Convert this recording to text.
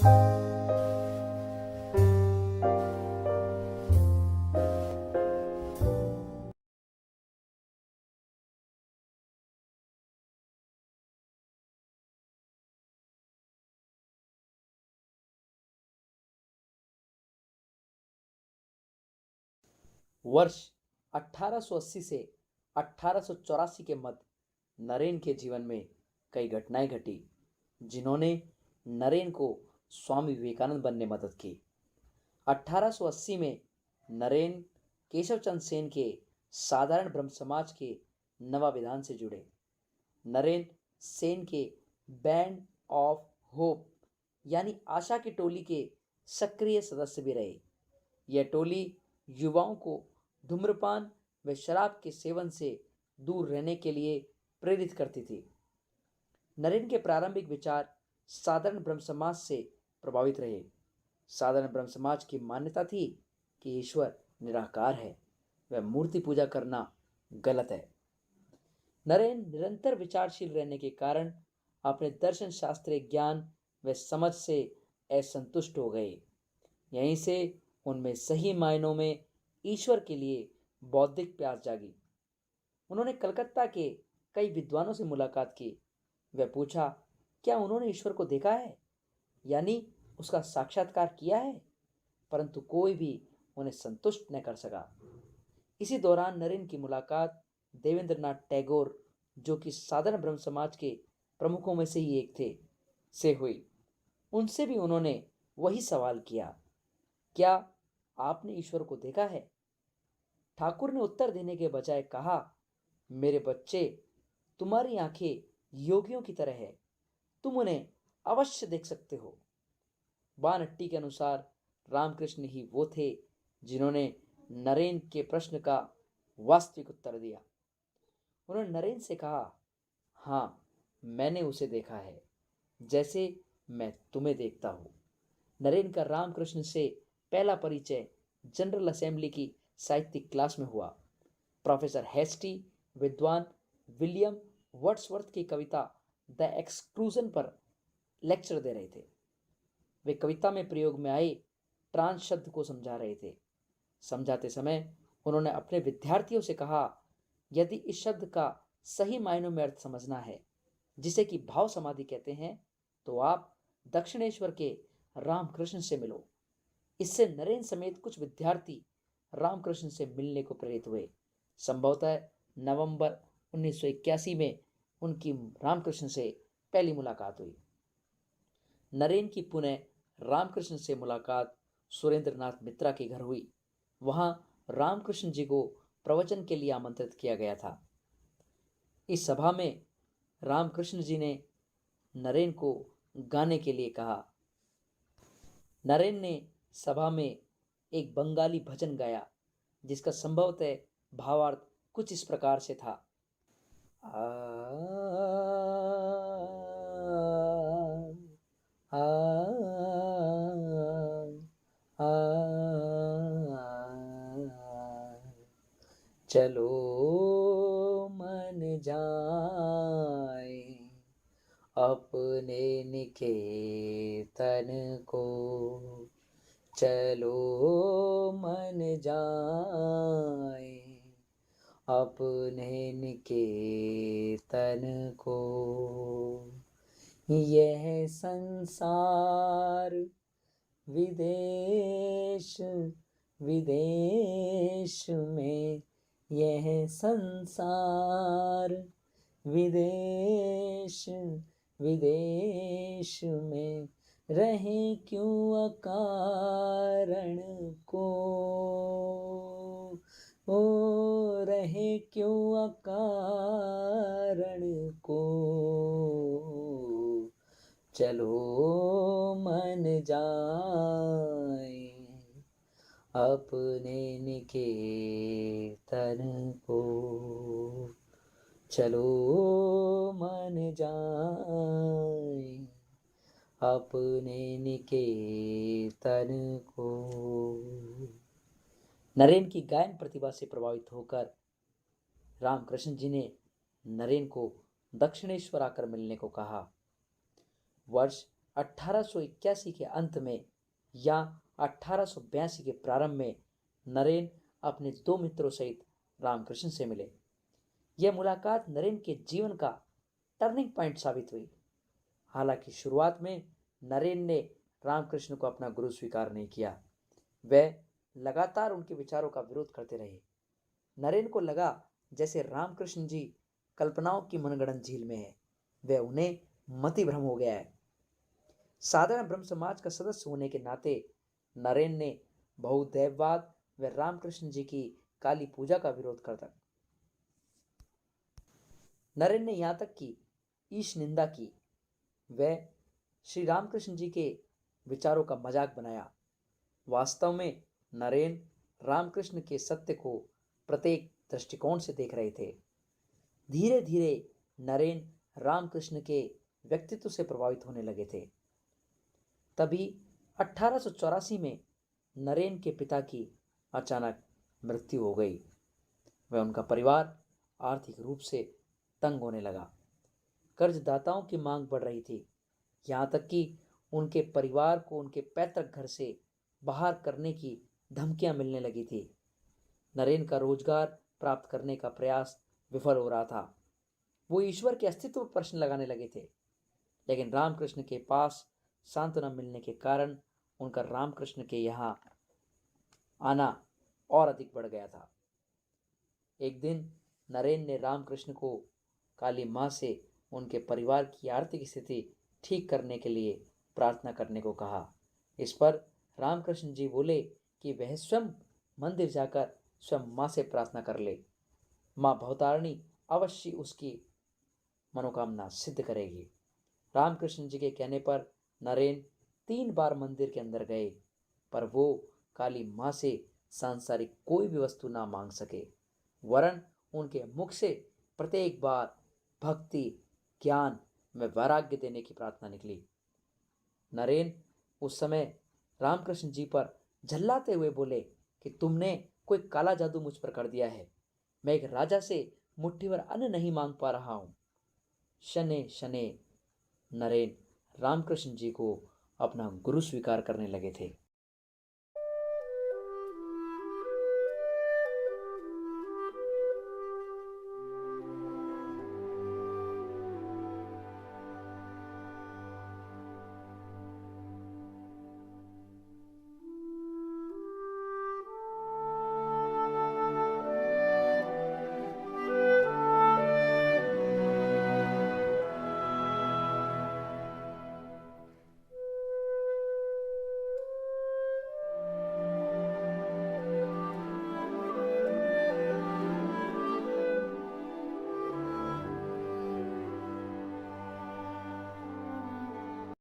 वर्ष 1880 से 1884 के मध्य नरेन के जीवन में कई घटनाएं घटी जिन्होंने नरेन को स्वामी विवेकानंद बनने में मदद की। 1880 में नरेन केशव चंद्र सेन के साधारण ब्रह्म समाज के नवा विधान से जुड़े। नरेन सेन के बैंड ऑफ होप यानी आशा की टोली के सक्रिय सदस्य भी रहे। यह टोली युवाओं को धूम्रपान व शराब के सेवन से दूर रहने के लिए प्रेरित करती थी। नरेन के प्रारंभिक विचार साधारण ब्रह्म समाज से प्रभावित रहे। साधारण ब्रह्म समाज की मान्यता थी कि ईश्वर निराकार है, वह मूर्ति पूजा करना गलत है। नरेन निरंतर विचारशील रहने के कारण अपने दर्शन शास्त्रीय ज्ञान व समझ से असंतुष्ट हो गए। यहीं से उनमें सही मायनों में ईश्वर के लिए बौद्धिक प्यास जागी। उन्होंने कलकत्ता के कई विद्वानों से मुलाकात की। वह पूछा, क्या उन्होंने ईश्वर को देखा है, यानी उसका साक्षात्कार किया है? परंतु कोई भी उन्हें संतुष्ट न कर सका। इसी दौरान नरेन की मुलाकात देवेंद्रनाथ टैगोर, जो कि साधारण ब्रह्म समाज के प्रमुखों में से ही एक थे, से हुई। उनसे भी उन्होंने वही सवाल किया, क्या आपने ईश्वर को देखा है? ठाकुर ने उत्तर देने के बजाय कहा, मेरे बच्चे, तुम्हारी आंखें योगियों की तरह है, तुम उन्हें अवश्य देख सकते हो। बानहट्टी के अनुसार रामकृष्ण ही वो थे जिन्होंने नरेन के प्रश्न का वास्तविक उत्तर दिया। उन्होंने नरेन से कहा, हाँ, मैंने उसे देखा है, जैसे मैं तुम्हें देखता हूँ। नरेन का रामकृष्ण से पहला परिचय जनरल असेंबली की साहित्यिक क्लास में हुआ। प्रोफेसर हेस्टी विद्वान विलियम वर्ड्सवर्थ की कविता द एक्सक्लूजन पर लेक्चर दे रहे थे। वे कविता में प्रयोग में आए ट्रांस शब्द को समझा रहे थे। समझाते समय उन्होंने अपने विद्यार्थियों से कहा, यदि इस शब्द का सही मायनों में अर्थ समझना है, जिसे कि भाव समाधि कहते हैं, तो आप दक्षिणेश्वर के रामकृष्ण से मिलो। इससे नरेन समेत कुछ विद्यार्थी रामकृष्ण से मिलने को प्रेरित हुए। संभवतः नवंबर 1981 में उनकी रामकृष्ण से पहली मुलाकात हुई। नरेन की पुनः रामकृष्ण से मुलाकात सुरेंद्रनाथ मित्रा के घर हुई। वहां रामकृष्ण जी को प्रवचन के लिए आमंत्रित किया गया था। इस सभा में रामकृष्ण जी ने नरेन को गाने के लिए कहा। नरेन ने सभा में एक बंगाली भजन गाया, जिसका संभवतः भावार्थ कुछ इस प्रकार से था, आ, आ, आ, चलो मन जाए अपने निकेतन को, चलो मन जाए अपने निकेतन को। यह संसार विदेश विदेश में, यह संसार विदेश विदेश में, रहे क्यों अकारण को, ओ रहे क्यों अकारण को, चलो मन जाए अपने निकेतन को, चलो मन जाए अपने निकेतन को। नरेन की गायन प्रतिभा से प्रभावित होकर रामकृष्ण जी ने नरेन को दक्षिणेश्वर आकर मिलने को कहा। वर्ष 1881 के अंत में या 1882 के प्रारंभ में नरेन अपने दो मित्रों सहित रामकृष्ण से मिले। यह मुलाकात नरेन के जीवन का टर्निंग पॉइंट साबित हुई। हालांकि शुरुआत में नरेन ने रामकृष्ण को अपना गुरु स्वीकार नहीं किया। वह लगातार उनके विचारों का विरोध करते रहे। नरेन को लगा जैसे रामकृष्ण जी कल्पनाओं की मनगढ़ंत झील में है, वह उन्हें मति भ्रम हो गया है। साधारण ब्रह्म समाज का सदस्य होने के नाते नरेन ने बहुदैववाद व रामकृष्ण जी की काली पूजा का विरोध करता। नरेन ने यहां तक की ईश निंदा की। वह श्री रामकृष्ण जी के विचारों का मजाक बनाया। वास्तव में नरेन रामकृष्ण के सत्य को प्रत्येक दृष्टिकोण से देख रहे थे। धीरे धीरे नरेन रामकृष्ण के व्यक्तित्व से प्रभावित होने लगे थे। तभी 1884 में नरेन के पिता की अचानक मृत्यु हो गई। वह उनका परिवार आर्थिक रूप से तंग होने लगा। कर्जदाताओं की मांग बढ़ रही थी, यहाँ तक कि उनके परिवार को उनके पैतृक घर से बाहर करने की धमकियां मिलने लगी थी। नरेन का रोजगार प्राप्त करने का प्रयास विफल हो रहा था। वो ईश्वर के अस्तित्व पर प्रश्न लगाने लगे थे। लेकिन रामकृष्ण के पास सांत्वना मिलने के कारण उनका रामकृष्ण के यहाँ आना और अधिक बढ़ गया था। एक दिन नरेन ने रामकृष्ण को काली माँ से उनके परिवार की आर्थिक स्थिति ठीक करने के लिए प्रार्थना करने को कहा। इस पर रामकृष्ण जी बोले कि वह स्वयं मंदिर जाकर स्वयं माँ से प्रार्थना कर ले। माँ भवतारिणी अवश्य उसकी मनोकामना सिद्ध करेगी। रामकृष्ण जी के कहने पर नरेन 3 बार मंदिर के अंदर गए, पर वो काली माँ से सांसारिक कोई भी वस्तु ना मांग सके, वरन उनके मुख से प्रत्येक बार भक्ति, ज्ञान में वैराग्य देने की प्रार्थना निकली। नरेन उस समय रामकृष्ण जी पर झल्लाते हुए बोले कि तुमने कोई काला जादू मुझ पर कर दिया है। मैं एक राजा से मुट्ठी भर अन्न नहीं मांग पा रहा हूं। शने शने नरेन रामकृष्ण जी को अपना गुरु स्वीकार करने लगे थे।